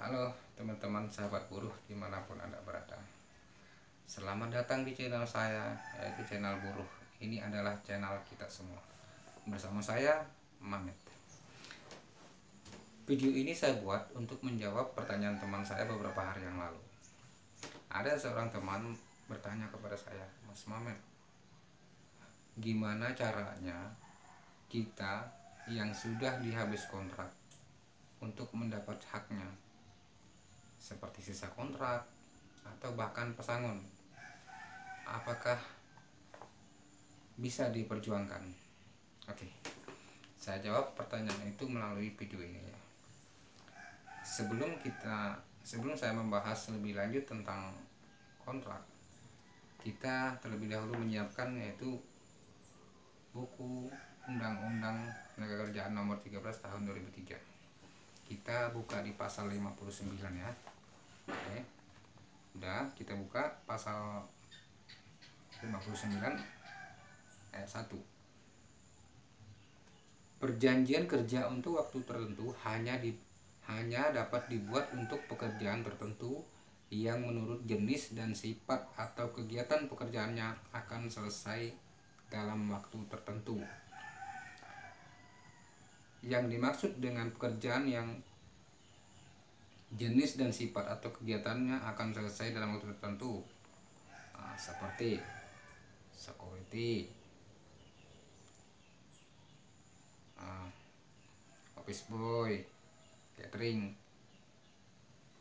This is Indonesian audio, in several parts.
Halo teman-teman sahabat buruh dimanapun Anda berada. Selamat datang di channel saya, yaitu channel buruh. Ini adalah channel kita semua. Bersama saya, Mamet. Video ini saya buat untuk menjawab pertanyaan teman saya beberapa hari yang lalu. Ada seorang teman bertanya kepada saya, Mas Mamet, gimana caranya kita yang sudah dihabis kontrak untuk mendapat haknya, seperti sisa kontrak atau bahkan pesangon, apakah bisa diperjuangkan? Oke, saya jawab pertanyaan itu melalui video ini ya. Sebelum saya membahas lebih lanjut tentang kontrak, kita terlebih dahulu menyiapkan yaitu buku Undang-Undang Tenaga Kerjaan Nomor 13 Tahun 2003. Kita buka di pasal 59 ya. Oke. Udah, kita buka pasal 59 ayat 1. Perjanjian kerja untuk waktu tertentu hanya dapat dibuat untuk pekerjaan tertentu yang menurut jenis dan sifat atau kegiatan pekerjaannya akan selesai dalam waktu tertentu. Yang dimaksud dengan pekerjaan yang jenis dan sifat atau kegiatannya akan selesai dalam waktu tertentu, seperti security, office boy, catering.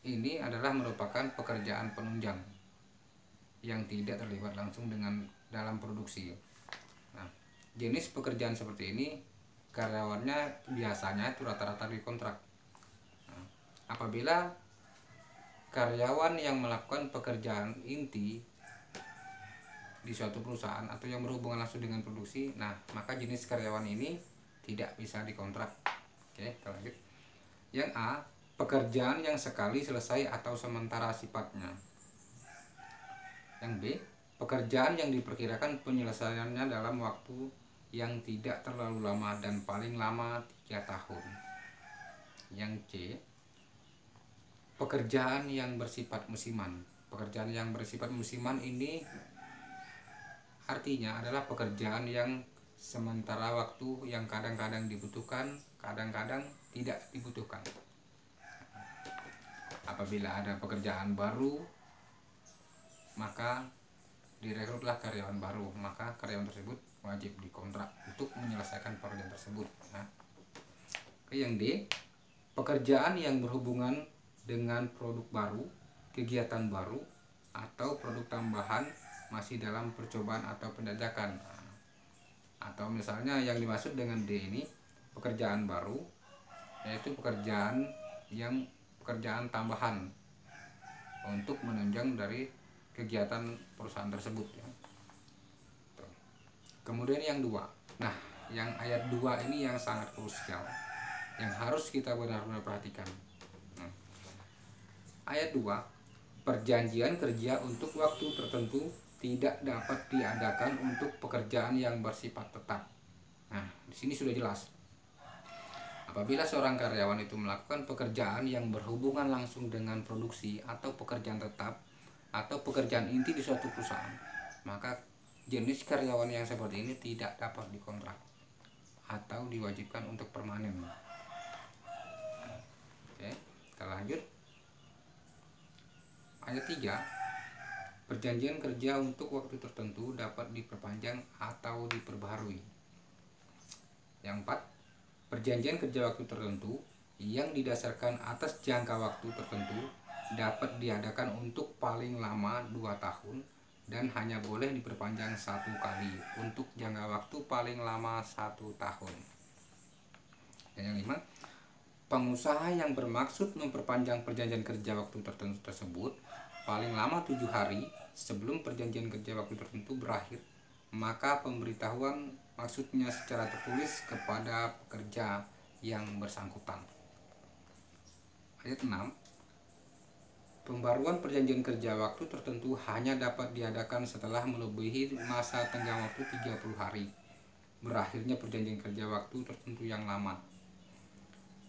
Ini adalah merupakan pekerjaan penunjang yang tidak terlibat langsung dalam produksi. Nah, jenis pekerjaan seperti ini karyawannya biasanya itu rata-rata dikontrak. Apabila karyawan yang melakukan pekerjaan inti di suatu perusahaan atau yang berhubungan langsung dengan produksi, maka jenis karyawan ini tidak bisa dikontrak. Oke, kita lanjut. Yang A, pekerjaan yang sekali selesai atau sementara sifatnya. Yang B, pekerjaan yang diperkirakan penyelesaiannya dalam waktu yang tidak terlalu lama dan paling lama 3 tahun. Yang C, pekerjaan yang bersifat musiman. Pekerjaan yang bersifat musiman ini artinya adalah pekerjaan yang sementara waktu, yang kadang-kadang dibutuhkan, kadang-kadang tidak dibutuhkan. Apabila ada pekerjaan baru, maka direkrutlah karyawan baru, maka karyawan tersebut wajib dikontrak untuk menyelesaikan pekerjaan tersebut. Yang D, pekerjaan yang berhubungan dengan produk baru, kegiatan baru, atau produk tambahan masih dalam percobaan atau penjajakan. Atau misalnya yang dimaksud dengan D ini pekerjaan baru, yaitu pekerjaan tambahan untuk menunjang dari kegiatan perusahaan tersebut ya. Kemudian yang 2. Yang ayat 2 ini yang sangat krusial, yang harus kita benar-benar perhatikan. Ayat 2, perjanjian kerja untuk waktu tertentu tidak dapat diadakan untuk pekerjaan yang bersifat tetap. Di sini sudah jelas. Apabila seorang karyawan itu melakukan pekerjaan yang berhubungan langsung dengan produksi atau pekerjaan tetap atau pekerjaan inti di suatu perusahaan, maka jenis karyawan yang seperti ini tidak dapat dikontrak atau diwajibkan untuk permanen. Oke, kita lanjut. Ayat 3, perjanjian kerja untuk waktu tertentu dapat diperpanjang atau diperbaharui. Yang 4, perjanjian kerja waktu tertentu yang didasarkan atas jangka waktu tertentu dapat diadakan untuk paling lama 2 tahun dan hanya boleh diperpanjang 1 kali untuk jangka waktu paling lama 1 tahun. Dan yang 5, pengusaha yang bermaksud memperpanjang perjanjian kerja waktu tertentu tersebut paling lama 7 hari sebelum perjanjian kerja waktu tertentu berakhir, maka pemberitahuan maksudnya secara tertulis kepada pekerja yang bersangkutan. Ayat 6, pembaruan perjanjian kerja waktu tertentu hanya dapat diadakan setelah melebihi masa tenggang waktu 30 hari berakhirnya perjanjian kerja waktu tertentu yang lama.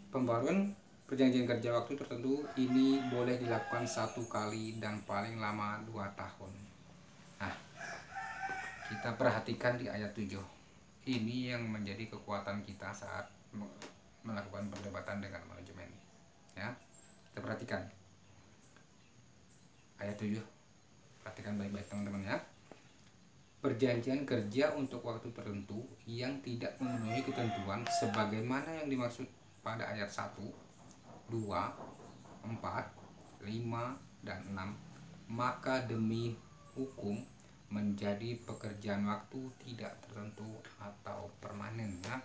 Pembaruan perjanjian kerja waktu tertentu ini boleh dilakukan 1 kali dan paling lama 2 tahun. Nah, kita perhatikan di ayat 7. Ini yang menjadi kekuatan kita saat melakukan perdebatan dengan manajemen. Ya, kita perhatikan ayat 7. Perhatikan baik-baik teman-teman ya. Perjanjian kerja untuk waktu tertentu yang tidak memenuhi ketentuan sebagaimana yang dimaksud pada ayat 1, 2, 4, 5, dan 6, maka demi hukum menjadi pekerjaan waktu tidak tertentu atau permanen. Nah,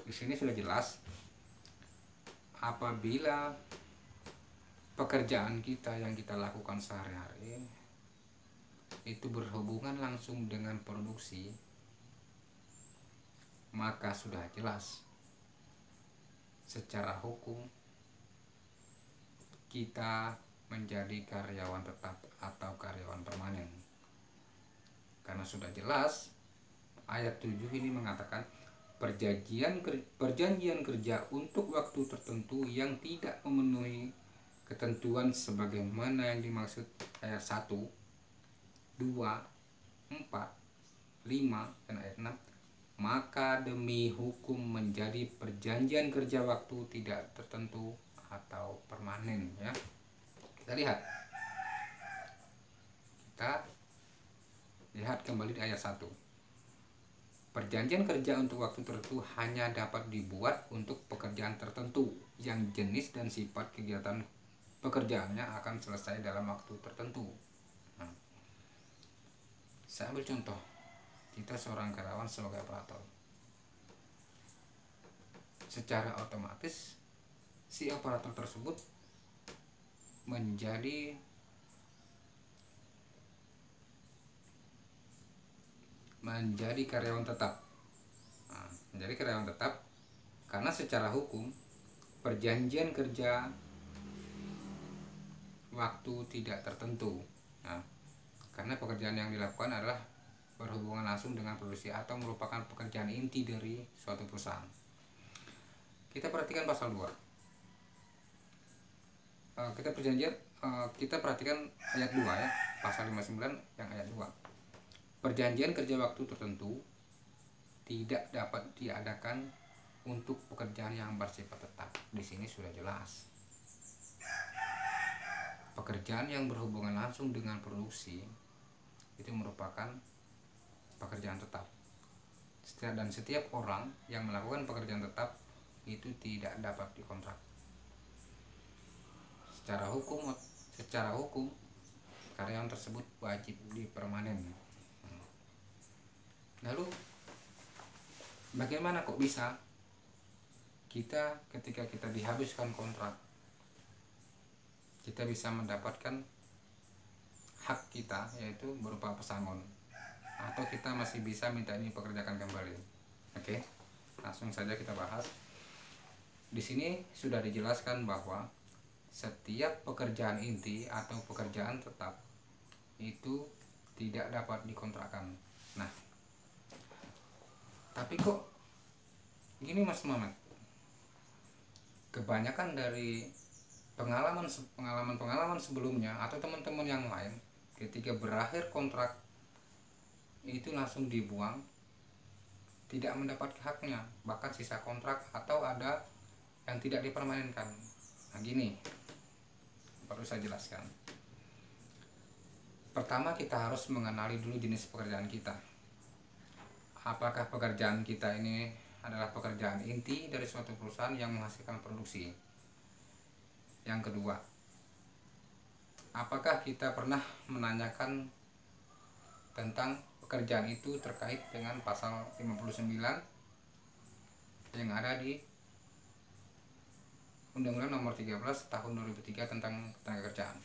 di sini sudah jelas apabila pekerjaan kita yang kita lakukan sehari-hari itu berhubungan langsung dengan produksi, maka sudah jelas secara hukum kita menjadi karyawan tetap atau karyawan permanen. Karena sudah jelas ayat 7 ini mengatakan perjanjian kerja untuk waktu tertentu yang tidak memenuhi ketentuan sebagaimana yang dimaksud ayat 1, 2, 4, 5, dan ayat 6, maka demi hukum menjadi perjanjian kerja waktu tidak tertentu atau permanen. Ya, kita lihat kembali di ayat 1. Perjanjian kerja untuk waktu tertentu hanya dapat dibuat untuk pekerjaan tertentu yang jenis dan sifat kegiatan pekerjaannya akan selesai dalam waktu tertentu. Saya ambil contoh, kita seorang karyawan sebagai operator. Secara otomatis si operator tersebut menjadi karyawan tetap. Menjadi karyawan tetap karena secara hukum perjanjian kerja waktu tidak tertentu. Karena pekerjaan yang dilakukan adalah berhubungan langsung dengan produksi atau merupakan pekerjaan inti dari suatu perusahaan. Kita perhatikan pasal 2. Kita perhatikan ayat 2 ya, pasal 59 yang ayat 2. Perjanjian kerja waktu tertentu tidak dapat diadakan untuk pekerjaan yang bersifat tetap. Di sini sudah jelas. Pekerjaan yang berhubungan langsung dengan produksi itu merupakan pekerjaan tetap. Dan setiap orang yang melakukan pekerjaan tetap itu tidak dapat dikontrak. Secara hukum karyawan tersebut wajib dipermanen. Lalu bagaimana kok bisa kita ketika kita dihabiskan kontrak kita bisa mendapatkan hak kita, yaitu berupa pesangon, atau kita masih bisa minta ini pekerjakan kembali? Oke, langsung saja kita bahas. Di sini sudah dijelaskan bahwa setiap pekerjaan inti atau pekerjaan tetap itu tidak dapat dikontrakkan. Nah, tapi kok gini Mas Muhammad, kebanyakan dari pengalaman sebelumnya atau teman-teman yang lain ketika berakhir kontrak itu langsung dibuang, tidak mendapat haknya, bahkan sisa kontrak atau ada yang tidak dipermanenkan. Nah gini, perlu saya jelaskan. Pertama kita harus mengenali dulu jenis pekerjaan kita. Apakah pekerjaan kita ini adalah pekerjaan inti dari suatu perusahaan yang menghasilkan produksi? Yang kedua, apakah kita pernah menanyakan tentang pekerjaan itu terkait dengan pasal 59 yang ada di Undang-Undang Nomor 13 Tahun 2003 tentang Ketenagakerjaan.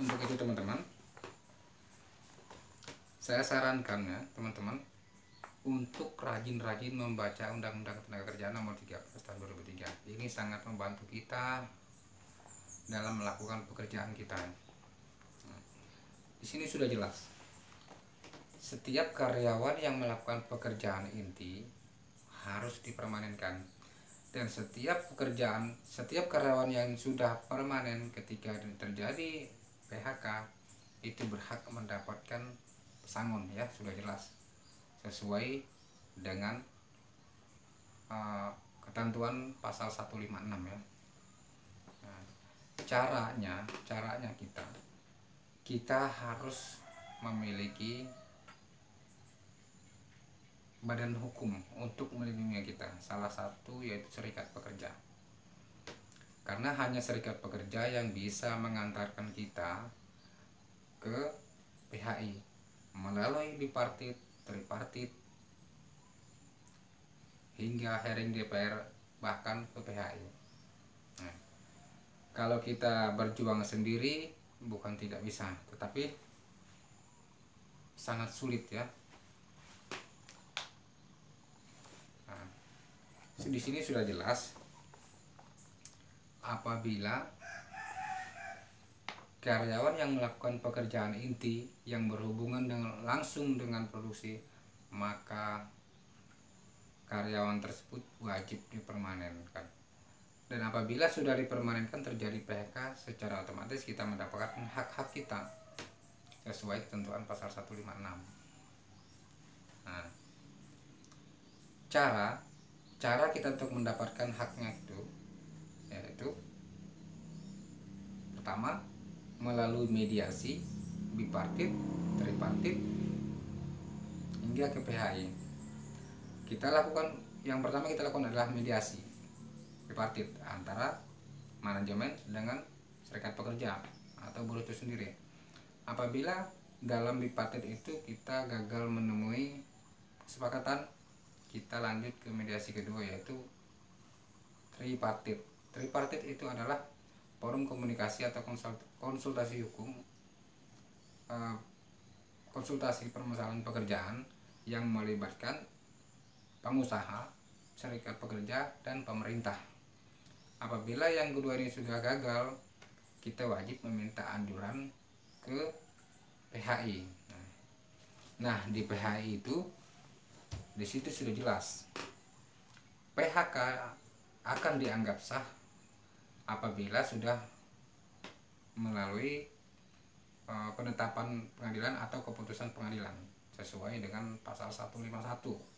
Untuk itu teman-teman, saya sarankan ya teman-teman untuk rajin-rajin membaca Undang-Undang Ketenagakerjaan Nomor 13 Tahun 2003. Ini sangat membantu kita dalam melakukan pekerjaan kita. Di sini sudah jelas. Setiap karyawan yang melakukan pekerjaan inti harus dipermanenkan. Dan setiap pekerjaan, setiap karyawan yang sudah permanen ketika terjadi PHK itu berhak mendapatkan pesangon, ya sudah jelas sesuai dengan ketentuan pasal 156 ya. Nah, caranya kita harus memiliki badan hukum untuk melindungi kita. Salah satu yaitu serikat pekerja. Karena hanya serikat pekerja yang bisa mengantarkan kita ke PHI melalui bipartit, tripartit, hingga hearing DPR, bahkan ke PHI. Nah, kalau kita berjuang sendiri bukan tidak bisa, tetapi sangat sulit ya. Nah, di sini sudah jelas apabila karyawan yang melakukan pekerjaan inti yang berhubungan langsung dengan produksi, maka karyawan tersebut wajib dipermanenkan. Dan apabila sudah dipermanenkan terjadi PHK, secara otomatis kita mendapatkan hak-hak kita sesuai ketentuan pasal 156. Nah, cara kita untuk mendapatkan haknya itu yaitu pertama melalui mediasi bipartit, tripartit, hingga ke PHI. Yang pertama kita lakukan adalah mediasi bipartit antara manajemen dengan serikat pekerja atau buruh itu sendiri. Apabila dalam bipartit itu kita gagal menemui kesepakatan, kita lanjut ke mediasi kedua yaitu tripartit. Tripartit itu adalah forum komunikasi atau konsultasi hukum, konsultasi permasalahan pekerjaan yang melibatkan pengusaha, serikat pekerja, dan pemerintah. Apabila yang kedua ini sudah gagal, kita wajib meminta anjuran ke PHI. Nah, di PHI itu di situ sudah jelas PHK akan dianggap sah apabila sudah melalui penetapan pengadilan atau keputusan pengadilan sesuai dengan pasal 151.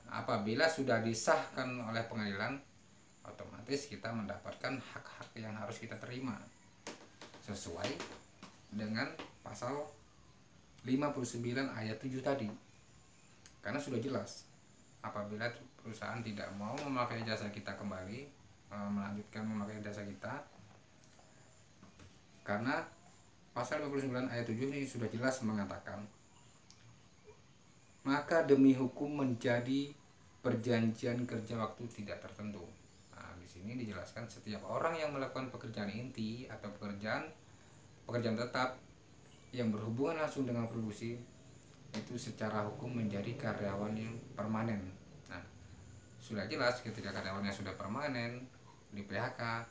Apabila sudah disahkan oleh pengadilan, otomatis kita mendapatkan hak-hak yang harus kita terima sesuai dengan pasal 59 ayat 7 tadi. Karena sudah jelas apabila perusahaan tidak mau memakai jasa kita kembali, melanjutkan memakai jasa kita, karena pasal 59 ayat 7 ini sudah jelas mengatakan, maka demi hukum menjadi perjanjian kerja waktu tidak tertentu. Nah, di sini dijelaskan setiap orang yang melakukan pekerjaan inti atau pekerjaan tetap yang berhubungan langsung dengan produksi itu secara hukum menjadi karyawan yang permanen. Nah, sudah jelas ketika karyawannya sudah permanen di PHK,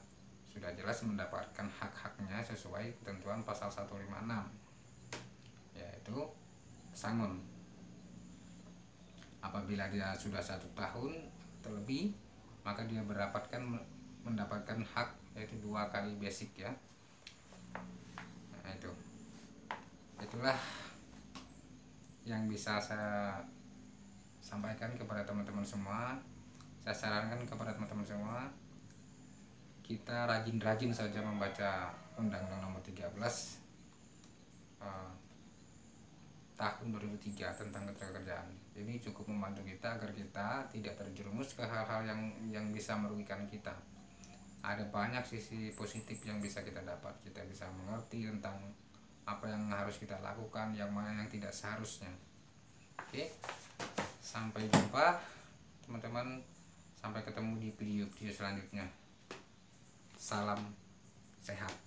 sudah jelas mendapatkan hak-haknya sesuai ketentuan pasal 156 yaitu pesangon. Apabila dia sudah 1 tahun atau lebih, maka dia mendapatkan hak yaitu 2 kali basic ya. Nah, itulah yang bisa saya sampaikan kepada teman-teman semua. Saya sarankan kepada teman-teman semua, kita rajin-rajin saja membaca Undang-Undang Nomor 13 tahun 2003 tentang ketenagakerjaan. Ini cukup membantu kita agar kita tidak terjerumus ke hal-hal yang bisa merugikan kita. Ada banyak sisi positif yang bisa kita dapat. Kita bisa mengerti tentang apa yang harus kita lakukan, yang mana yang tidak seharusnya. Oke, sampai jumpa teman-teman, sampai ketemu di video selanjutnya. Salam sehat.